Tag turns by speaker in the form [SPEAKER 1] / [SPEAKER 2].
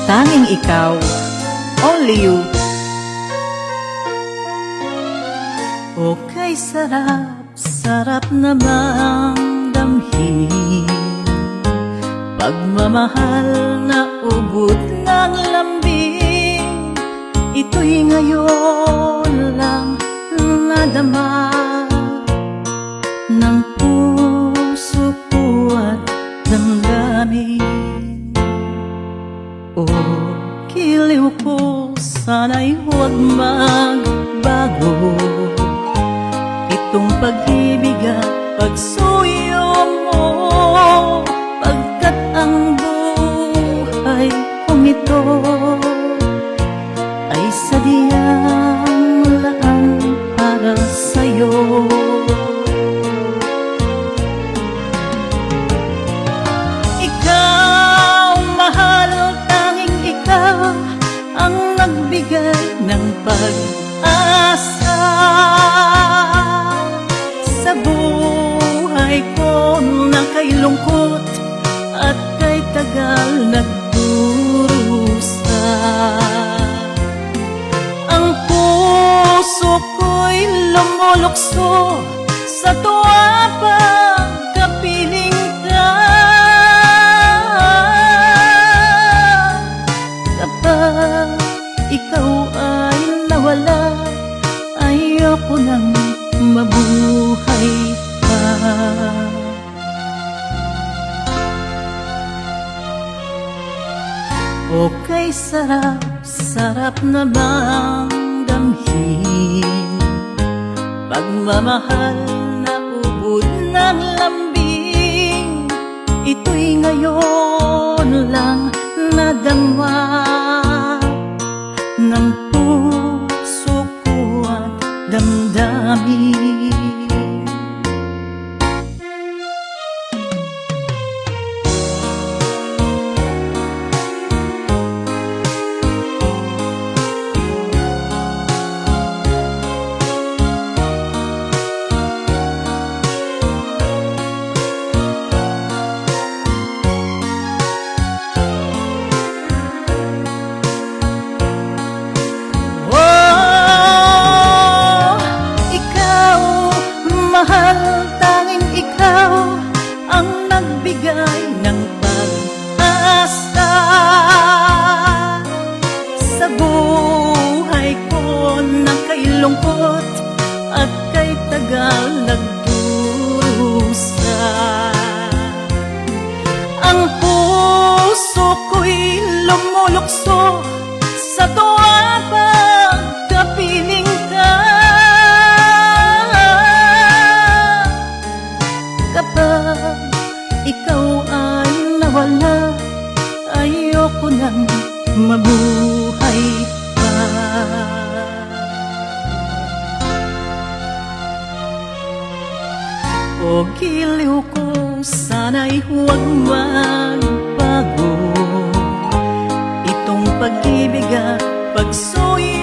[SPEAKER 1] tanging ikaw, only you. Okay, sarap, sarap namang damhin pagmamahal na ugot ng lambing. Ito'y ngayon lang nadama ng puso ko at damdamin. O giliw ko, sana'y huwag magbago itong pag-ibig at pagsuyo mo, pagkat ang buhay kong ito ay sadyang laan para sa'yo. Ikaw, mahal, tanging ikaw ang nagbigay ng pag-asa sa buhay ko na kay lungkot at kay tagal nagdurusa. Ang puso ko'y lumulukso sa tuwa pagkapiling ka. Kapag ikaw ay nawala, ayoko nang mabuhay pa. Okay, sarap, sarap namang damhin pagmamahal na ubod ng lambing. Ito'y ngayon lang nadama ng puso ko at damdamin. Mahal, tanging ikaw ang nagbigay ng pag-asa sa buhay ko na kay lungkot at kay tagal nagdurusa. Ang puso ko'y lumulukso sa tuwa pagkapiling ka. Kapag ikaw ay nawala, ayoko nang mabuhay pa. O giliw ko, sana'y huwag magbago itong pag-ibig at pagsuyo